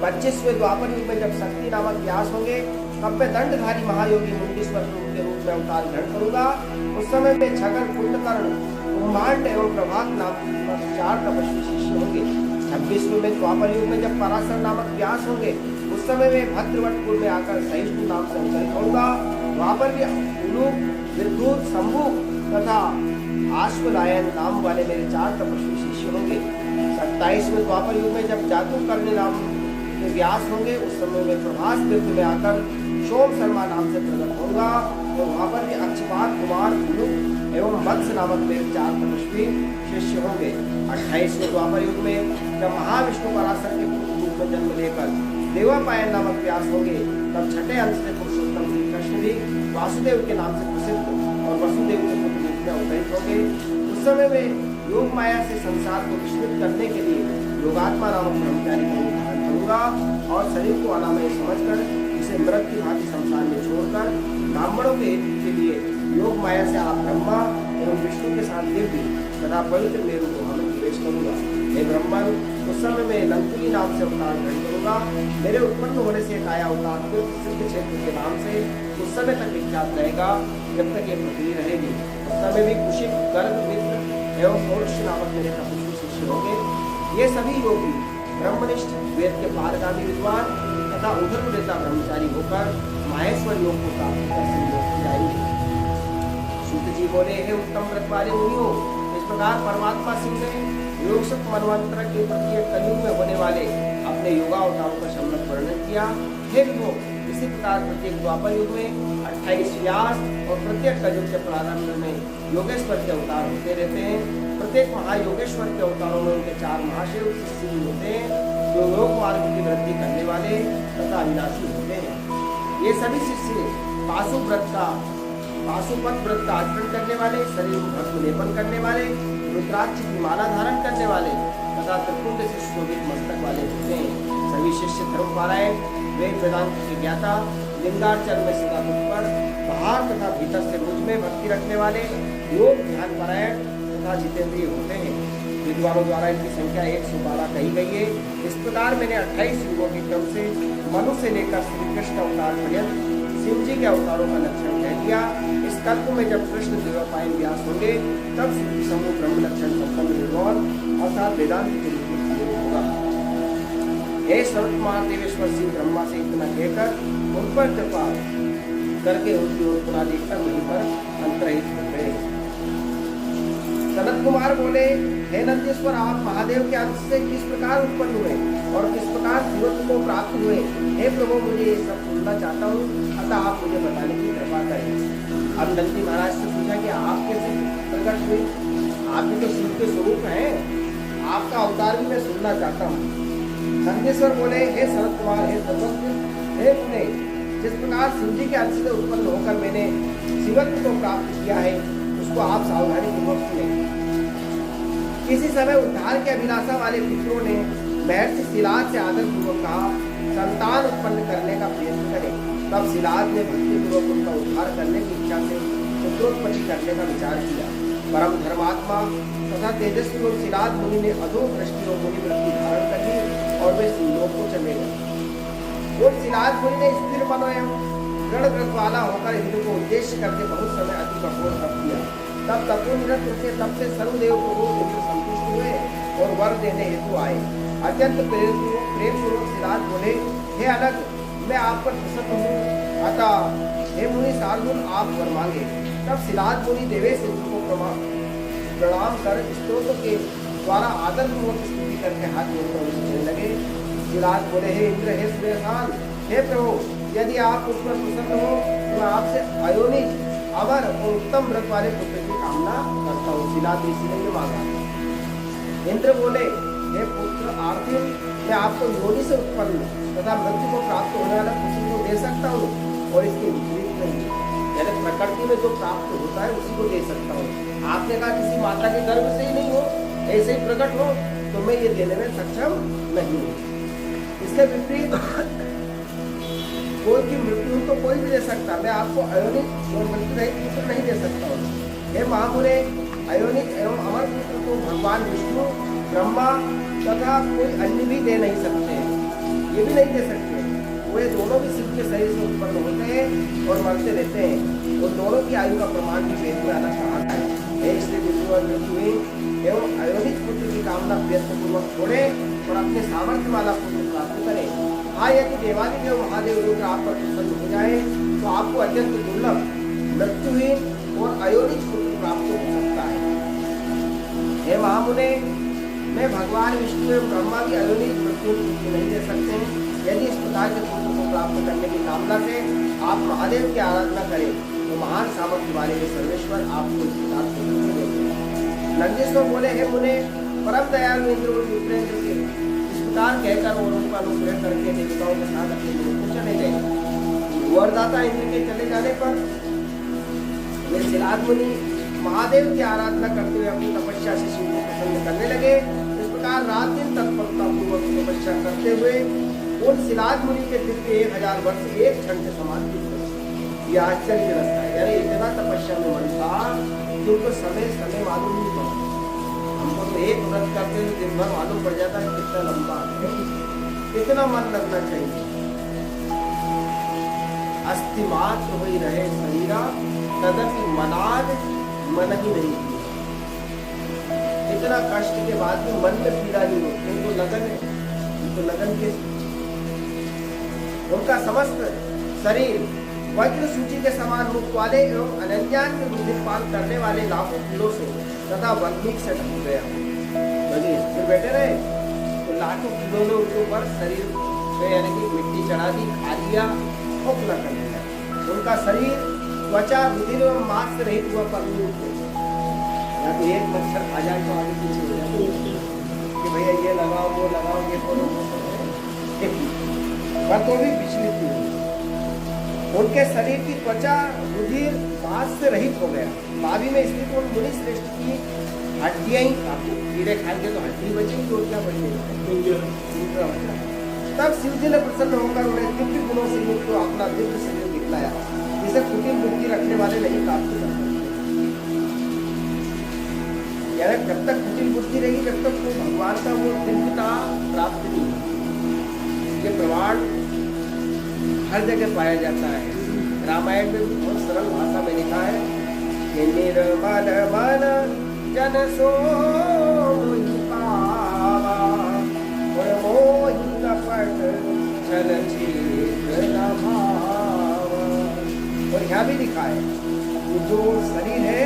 25वें द्वापर युग में जब शक्ति नामक व्यास होंगे, तब मैं दंडधारी महायोगी मुंडीश्वर के रूप में अवतार ग्रहण करूंगा। उस समय में छगन, कुंडकर्ण, ब्रह्मांड एवं प्रभात नाम 4 तपस्वी शिष्य होंगे। 26वें में द्वापर युग में जब पराशर नामक व्यास होंगे, उस समय में भद्रवटपुर में आकर सहिष्णु नाम से अवतरित होऊंगा। वहाँ पर भी उलूक, विद्युत, शंभु तथा आश्वलायन नाम वाले मेरे 4 तपस्वी शिष्य होंगे। 27वें द्वापर युग में जब जातुकर्णी नाम के व्यास होंगे, उस समय में प्रभास तीर्थ में आकर सोम शर्मा नाम से प्रकट होगा। और वहाँ पर भी अक्षपात, कुमार, उलूक एवं मत्स्य नामक मेरे 4 तपस्वी शिष्य होंगे। 28वें द्वापर युग में जब महाविष्णु पराशर के रूप में जन्म लेकर देवापायन नामक व्यास होंगे, तब छठे अंश से पुरुषोत्तम श्री कृष्ण कृष्ण भी वासुदेव के नाम से प्रसिद्ध और वसुदेव के पुत्र रूप में अवतरित हो गए। उस समय में योग माया से संसार को विस्मित करने के लिए योगात्मा नामक ब्रह्मचारी को धारण करूंगा और शरीर को अनामय समझकर इसे मृत की भांति संसार में छोड़कर ब्राह्मणों के लिए योग माया से आप ब्रह्मा एवं विष्णु के साथ दिव्य तथा पवित्र मेरु को हमें प्रवेश करूंगा। हे ब्रह्मन, उस समय में लंकुली नाम से अवतार ग्रहण करूंगा। मेरे उत्पन्न होने से काया अवतार सिद्ध क्षेत्र के नाम से उस समय तक विख्यात रहेगा जब तक ये पृथ्वी रहेगी। उस समय भी कुशिक, गर्ग, मित्र एवं पौरुष नामक मेरे तपस्वी शिष्य होंगे। ये सभी योगी ब्रह्मनिष्ठ, वेद के पारगामी विद्वान तथा उधर देता ब्रह्मचारी होकर माहेश्वर योग को प्राप्त कर सिद्ध हो जाएंगे। सूत जी बोले, हे उत्तम व्रत वाले मुनियों, इस प्रकार परमात्मा शिव ने योग सुख मनवंतर के प्रत्येक कलयुग में होने वाले अपने योगावतारों का सम्यक वर्णन किया। हे विभो, इसी प्रकार प्रत्येक द्वापर युग में 28 व्यास और प्रत्येक कलयुग के प्रारंभ में योगेश्वर के अवतार होते रहते हैं। प्रत्येक महायोगेश्वर के अवतारों में उनके 4 महाशिव शिष्य होते हैं जो योग मार्ग की वृद्धि करने वाले तथा अविनाशी होते हैं। ये सभी शिष्य पाशुपत व्रत का आचरण करने वाले, शरीर को भस्म लेपन करने वाले, रुद्राक्ष की माला धारण करने वाले तथा त्रिपुंड से शोभित मस्तक वाले होते हैं। सभी शिष्य धर्मपारायण, वेद वेदांत के ज्ञाता, लिंगार्चन में सदा तत्पर, बाहर तथा भीतर से मुझ में भक्ति रखने वाले, योग ध्यान पारायण तथा जितेंद्रिय होते हैं। विद्वानों द्वारा इनकी संख्या 112 कही गई है। इस प्रकार मैंने 28 युगों के क्रम से मनु से लेकर श्री कृष्ण अवतार पर्यंत शिव जी के अवतारों का लक्षण कह दिया। इस कल्प में जब कृष्ण देवपायन व्यास होंगे तब श्रुति समूह ब्रह्म लक्षण संपन्न विद्वान अर्थात वेदांत के रूप में प्रयोग होगा। हे शरद कुमार देवेश्वर शिव ब्रह्मा से इतना कहकर उन पर कृपा करके उनकी ओर पुनः देखकर वहीं पर अंतरहित हो गए। सनत कुमार बोले, हे नंदीश्वर, आप महादेव के अंश से किस प्रकार उत्पन्न हुए और किस प्रकार शिवत्व को प्राप्त हुए? हे प्रभु, मुझे ये सब सुनना चाहता हूँ, अतः आप मुझे बताने की कृपा करें। अब नंदी महाराज से पूछा कि आप कैसे प्रकट हुए? आप भी तो शिव के स्वरूप हैं, आपका अवतार भी मैं सुनना चाहता हूँ। नंदीश्वर बोले, हे शरद कुमार, हे सर्वज्ञ, हे पुण्य, जिस प्रकार शिव जी के अंश से उत्पन्न होकर मैंने शिवत्व को प्राप्त किया है उसको आप सावधानी पूर्वक सुने। किसी समय उद्धार के अभिलाषा वाले पितरों ने महर्षि सिलाद से आदर पूर्वक कहा, संतान उत्पन्न करने का प्रयत्न करें। तब सिलाद ने भक्ति पूर्वक उनका उद्धार करने की इच्छा से पुत्रोत्पत्ति करने का विचार किया। परम धर्मात्मा तथा तेजस्वी और सिलाद मुनि ने अधो दृष्टि और मुनि वृत्ति धारण कर ली और वे सिंलोक को चले गए। और सिलाद मुनि ने स्थिर मन एवं दृढ़ व्रत वाला होकर इंद्र को उद्देश्य करके बहुत समय अति कठोर तप किया। तब तपोनिरत के तप से सर्वदेव को इंद्र संतुष्ट हुए और वर देने हेतु आए। अत्यंत प्रेम पूर्वक सिलाद बोले, हे अलग, मैं आप पर प्रसन्न हूँ, अतः हे मुनि सार्वभौम आप वर मांगे। तब सिलाद मुनि देवेश इंद्र को प्रणाम कर स्तोत्र के द्वारा आदर पूर्वक स्तुति करके हाथ जोड़कर उसे लगे। सिलाद बोले, हे इंद्र, हे सूर्यसान, हे प्रभु, यदि आप उस पर प्रसन्न हो तो मैं आपसे अयोनिज, अवर और उत्तम व्रत वाले पुत्र की कामना करता हूँ। सिलाद इसीलिए मांगा। इंद्र बोले, हे पुत्र आर्थिक, मैं आपको योनि से उत्पन्न तथा मृत्यु को प्राप्त होने वाला खुशी को दे सकता हूँ और इसके विपरीत नहीं, यानी प्रकृति में जो प्राप्त होता है उसी को दे सकता हूँ। आपने कहा किसी माता के गर्भ से ही नहीं हो, ऐसे ही प्रकट हो, तो मैं ये देने में सक्षम नहीं हूँ। इसके विपरीत कोई की मृत्यु तो कोई भी दे सकता, मैं आपको अयोनिक और मृत्यु रहित पुत्र नहीं दे सकता हूँ। हे महामुने, अयोनिक एवं अमर पुत्र को भगवान विष्णु, ब्रह्मा तथा कोई अन्य भी दे नहीं सकते, ये भी नहीं दे सकते। वे दोनों भी शिव के शरीर से उत्पन्न होते हैं और मरते रहते हैं और दोनों की आयु का प्रमाण भी वेद में अलग कहा है। इसलिए मृत्यु एवं अयोनिक पुत्र की कामना प्रयत्न पूर्वक छोड़े और अपने सामर्थ्य वाला पुत्र प्राप्त करें। हाँ, यदि देवादिदेव महादेव रुद्र आप पर प्रसन्न हो जाए तो आपको अत्यंत दुर्लभ मृत्युहीन और अयोनिज पुत्र प्राप्त हो सकता है। हे महामुने, मैं भगवान विष्णु एवं ब्रह्मा की अयोनिज मृत्यु नहीं दे सकते हैं। यदि इस प्रकार के पुत्र को प्राप्त करने की कामना से आप महादेव की आराधना करें तो महान सामर्थ्य वाले सर्वेश्वर आपको इस प्रकार से नंदीश्वर बोले, हे मुने, परम दयालु इंद्र और विप्रेंद्र के इस प्रकार कहकर और उनका अनुग्रह करके देवताओं के साथ अपने लोग को चले गए। वरदाता इंद्र के चले जाने पर वे सिलाद मुनि महादेव की आराधना करते हुए अपनी तपस्या से शिव को प्रसन्न करने लगे। इस प्रकार रात दिन तत्परता पूर्वक तपस्या करते हुए उन सिलाद मुनि के दिव्य 1000 वर्ष एक क्षण के समान बीत गए। ये आश्चर्यजनक है, यानी इतना तपस्या में मन था कि उनको समय समय मालूम नहीं पड़ा। हमको तो एक व्रत करते हुए दिन भर मालूम पड़ जाता है कितना लंबा है, कितना मन लगना चाहिए। अस्थि मात्र हुई रहे शरीरा तदपि मनाद मन ही नहीं किया। इतना कष्ट के बाद भी मन में पीड़ा नहीं होती, उनको लगन है, उनको लगन के उनका समस्त शरीर वज्र सूची के समान मुख वाले एवं अनन्यान के बुद्धि पान करने वाले लाखों किलो से तथा वल्मीक से ढक गया। फिर बैठे रहे तो लाखों किलो ने उनके ऊपर शरीर पे यानी कि मिट्टी चढ़ा दी, खा लिया, खोखला कर दिया। उनका शरीर त्वचा रुधिर एवं मांस से रहित हुआ पर नहीं उठते। या तो एक मच्छर खा जाए तो आगे पीछे हो जाए कि भैया ये लगाओ वो लगाओ ये करो पर तो भी विचलित नहीं हुए। उनके शरीर की त्वचा रुधिर मांस से रहित हो गया। भावी में स्थित उन मुनि श्रेष्ठ की हड्डियां ही कीड़े खाएंगे तो हड्डी बचेगी तो क्या बचेगा। तब शिव जी ने प्रसन्न होकर उन्हें दिव्य गुणों से युक्त अपना दिव्य शरीर दिखलाया, जिसे कुटिल बुद्धि रखने वाले नहीं प्राप्त कर सकते। यानी जब तक कुटिल बुद्धि रहेगी जब तक वो भगवान का वो दिव्यता प्राप्त नहीं होगी। ये प्रमाण हर जगह पाया जाता है। रामायण में भी बहुत सरल भाषा में लिखा है कि निर्मल मन जन सो पावा और मोहि कपट छल छेद न भावा। और यहाँ भी लिखा है कि जो शरीर है,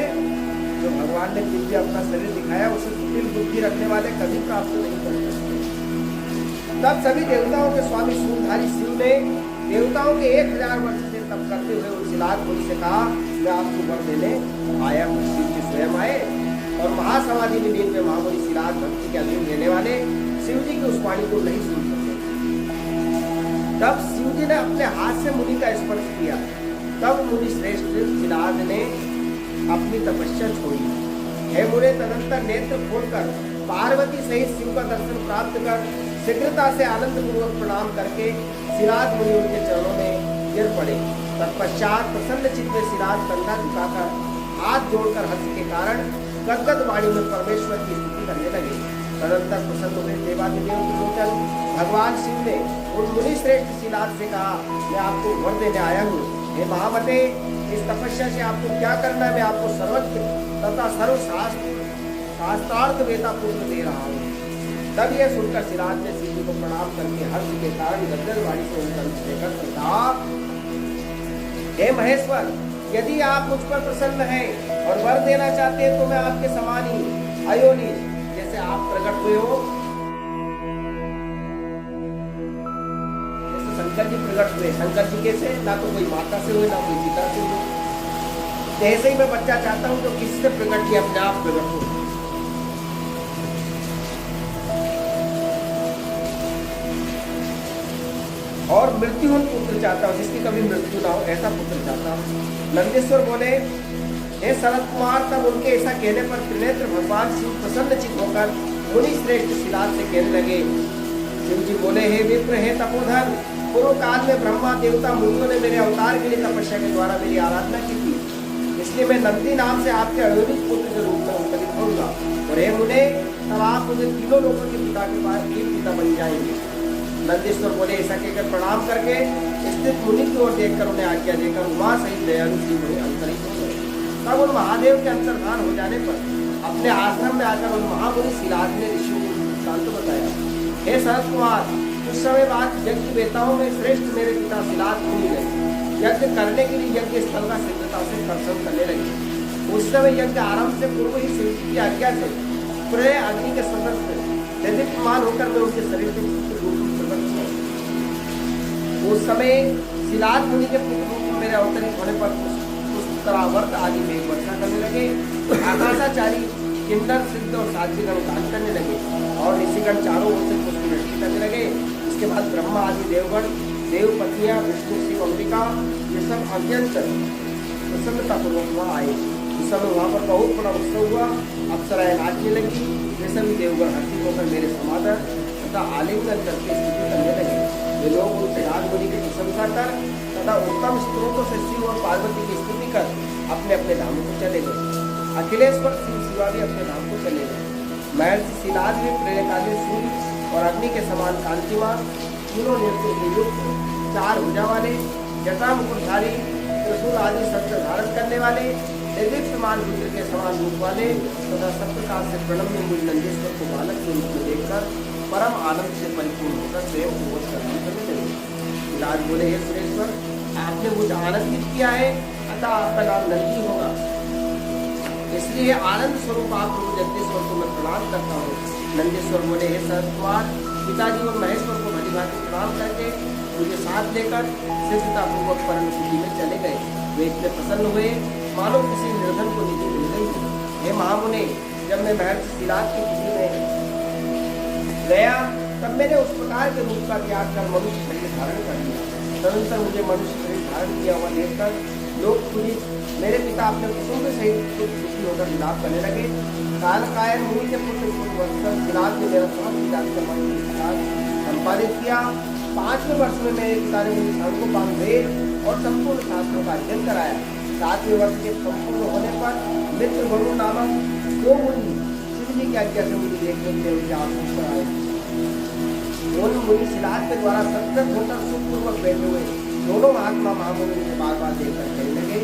जो भगवान ने दिव्य अपना शरीर दिखाया, उसे कुटिल बुद्धि रखने वाले कभी प्राप्त नहीं कर सकते। तब सभी देवताओं के स्वामी सूर्यधारी शिव ने देवताओं के 1000 वर्ष से तप करते हुए उन सिलाद मुनि से कहा, मैं आपको वर देने आया हूँ। शिव जी स्वयं आए और महासमाधि में नींद में महामुनि सिलाद भक्ति के अधीन रहने वाले शिव जी की उस वाणी को नहीं सुन सके। तब शिव जी ने अपने हाथ से मुनि का स्पर्श किया। तब मुनि श्रेष्ठ सिलाद ने अपनी तपस्या छोड़ी। हे मुने, तदंतर नेत्र खोलकर पार्वती सहित शिव का दर्शन प्राप्त कर शीघ्रता से आनंद पूर्वक प्रणाम करके सिलाद मुनि उनके चरणों में गिर पड़े। तत्पश्चात प्रसन्न चित्त में सिलाद कंधा झुकाकर हाथ जोड़कर हंस के कारण गदगद वाणी में परमेश्वर की स्तुति करने लगे। तदंतर प्रसन्न हुए देवादिदेव त्रिलोचन भगवान शिव ने उन मुनि श्रेष्ठ सिलाद से कहा, मैं आपको वर देने आया हूँ। हे महामते, इस तपस्या से आपको क्या करना है, मैं आपको सर्वज्ञ तथा शास्त्रार्थ वेता पुत्र दे रहा हूँ। तब यह सुनकर सिलाद ने शिव जी को प्रणाम करके हर्ष के कारण गदगद वाणी से उनका कहा, हे महेश्वर, यदि आप मुझ पर प्रसन्न हैं और वर देना चाहते हैं तो मैं आपके समान ही अयोनिज जैसे आप प्रकट हुए हो, जैसे शंकर जी प्रकट हुए। शंकर जी कैसे, ना तो कोई माता से हुए ना कोई पिता से हुए। जैसे ही मैं बच्चा चाहता हूँ तो किससे प्रकट किया, अपने आप प्रकट हो। और मृत्युहीन पुत्र चाहता हूँ, जिसकी कभी मृत्यु ना हो, ऐसा पुत्र चाहता हूँ। नंदीश्वर बोले, हे शरद कुमार, तब उनके ऐसा कहने पर त्रिनेत्र भगवान शिव प्रसन्नचित्त होकर मुनि श्रेष्ठ सिलाद से कहने लगे। शिव जी बोले, हे विप्र, हे तपोधन, पूर्व काल में ब्रह्मा देवता मुनियों ने मेरे अवतार के लिए तपस्या के द्वारा मेरी आराधना की थी, इसलिए मैं नंदी नाम से आपके अयोनिज पुत्र के रूप में अवतरित होऊंगा। और हे मुने, तब आप मुझे तीनों लोगों के पिता के पास तीन पिता बन जाएंगे। नंदीश्वर बोले, ऐसा कहकर प्रणाम करके स्थित मुनि की ओर देखकर उन्हें आज्ञा देकर उमा सहित दयालु शिव मुनि अंतरित हो गए। तब उन महादेव के अंतर्धान हो जाने पर अपने आश्रम में आकर उन महामुनि सिलाद ने ऋषियों को वृत्तांत बताया। हे शरद कुमार, कुछ समय बाद यज्ञ वेताओं में श्रेष्ठ मेरे पिता सिलाद मुनि गए। यज्ञ करने के लिए यज्ञ स्थल का शीघ्रता से दर्शन करने लगे। उस समय यज्ञ आरंभ से पूर्व ही शिव की आज्ञा से प्रे अग्नि के सदस्य देदीप्यमान होकर मैं उनके शरीर के रूप में प्रकट हुआ। उस समय सिलाद मुनि के पुत्र रूप में मेरे अवतरित होने पर पुष्करावर्त आदि में वर्षा करने लगे। आकाशाचारी किन्नर सिद्ध और साध्वीगण गान करने लगे और ऋषिगण चारों ओर से पुष्पवृष्टि करने लगे। इसके बाद ब्रह्मा आदि देवगण, देव पत्नियां, विष्णु, शिव, अंबिका ये सब अत्यंत प्रसन्नतापूर्वक वहाँ आए। उस समय वहाँ पर बहुत बड़ा उत्सव हुआ, अप्सराएं नाचने लगी। वे सभी देवगण हर्षित होकर मेरे समादर तथा आलिंगन करके स्तुति करने लगे। वे लोग उनसे राजमुनि की प्रशंसा कर तथा उत्तम स्त्रोतों से शिव और पार्वती की स्तुति कर अपने अपने धामों को चले गए। अखिलेश्वर शिव शिवा भी अपने धाम को चले गए। महर्षि शिलाद भी प्रेरकादि सूर्य और अग्नि के समान कांतिमान, तीनों नेत्रों से युक्त, चार भुजा वाले, जटा मुकुटधारी, त्रिशूल आदि शस्त्र धारण करने वाले, निर्दीप्तमान रुद्र के समान रूप वाले तथा सब प्रकार से प्रणम्य मुझ नंदीश्वर को बालक के रूप में देखकर परम आनंद से परिपूर्ण होकर स्वयं को करने लगे। शिलाद बोले, हे सुरेश्वर, आपने मुझे आनंदित किया है, अतः आपका नाम नंदी होगा। इसलिए आनंद स्वरूप आप प्रभु जगदीश्वर को मैं प्रणाम करता हूँ। नंदीश्वर बोले, हे सरकुमार, पिताजी और महेश्वर को भली भांति प्रणाम करके मुझे साथ लेकर सिद्धतापूर्वक परम सिद्धि में चले गए। वे इतने प्रसन्न हुए मानो किसी निर्धन को निधि मिल गई। हे महामुने, जब मैं महर्षि शिलाद की कुटी में गया तब मैंने उस प्रकार के रूप का त्याग कर मनुष्य शरीर धारण कर लिया। तदनंतर मुझे मनुष्य शरीर धारण किया हुआ देखकर लोग पुनीत मेरे पिता अपने कुटुंब से दुखी होकर विलाप करने लगे। कालकायन मुनि के पुत्र शिलाद ने मेरा समस्त जाति संपादित किया। 5वें वर्ष में मेरे पिता ने मुझे सांगोपांग वेद और संपूर्ण शास्त्रों का अध्ययन कराया। 7वें वर्ष के संपूर्ण होने पर मित्र वरुण नामक 2 मुनि शिव जी की आज्ञा से मुझे देखने के लिए उनके आश्रम पर आए। उन मुनि शिलाद के द्वारा सत्संग होकर सुखपूर्वक बैठे हुए दोनों महात्मा महामुनि से बार बार देखकर कहने लगे।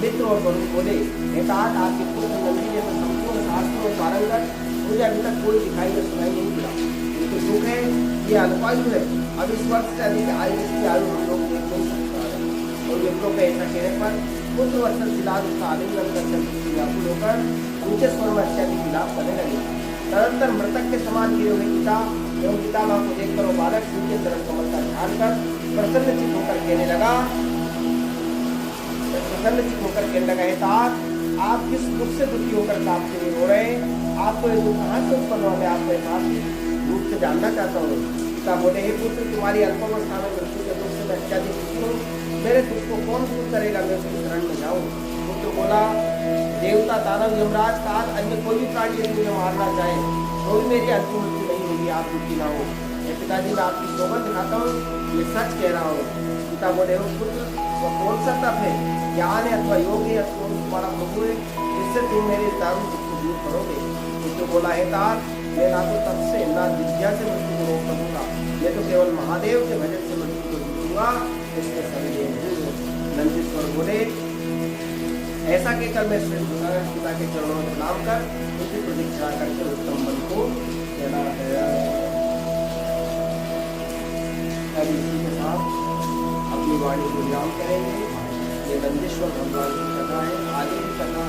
मित्र और वरुण बोले, नेतात आपके पुत्र नंदी ने तो संपूर्ण शास्त्रों और पारंगत, मुझे अभी तक कोई दिखाई या सुनाई नहीं पड़ा। किंतु सुख है, ये अल्पायु है, अब इस वर्ष से अधिक आयु इसकी आयु हम लोग देख नहीं सकता है। और मित्रों के ऐसा कहने पर पुत्र वर्षन शिलाद उसका आलिंगन करके व्याकुल होकर ऊंचे स्वर में अत्यधिक विलाप करने लगे। तदनंतर मृतक के समान गिरे हुए पिता एवं पितामह को देखकर वो बालक उनके तरफ कमल का ध्यान कर प्रसन्नचित होकर कहने लगा, हे तात, आप किस दुख से दुखी होकर कांपते हुए रो रहे हैं? आपको ये दुख कहाँ से उत्पन्न हुआ? मैं आपको यथार्थ रूप से जानना चाहता हूँ। पिता बोले, हे पुत्र, तुम्हारी अल्पावस्था में मृत्यु के दुख से मैं अत्यधिक दुखी हूँ। मेरे दुख को कौन दूर करेगा? मैं उसकी शरण में जाऊँ। पुत्र बोला, देवता, दानव, यमराज, काल, अन्य कोई भी प्राणी यदि मुझे मारना चाहे तो भी मेरी अंतिम मृत्यु नहीं होगी, आप दुखी ना हो। पिताजी, मैं आपकी सोबत दिखाता हूँ, ये सच कह रहा हूँ। पिता बोले, हो पुत्र, वह कौन सा तप है, ज्ञान है अथवा योग है, अथवा तुम्हारा प्रभु है जिससे तुम मेरे दारुण दुख को दूर करोगे? पुत्र बोला, हे तात, मैं ना तो तप से ना विद्या से मृत्यु को रोक सकूंगा, मैं तो केवल महादेव के भजन से मृत्यु को रोकूंगा, इसके सभी। नंदीश्वर बोले, ऐसा कहकर मैं पिता के चरणों में प्रणाम कर उनकी प्रतीक्षा करके उत्तम मन को देना है। इसी के साथ अपनी वाणी को विराम करेंगे। ये नंदीश्वर भगवान की कथा है। आगे भी कथा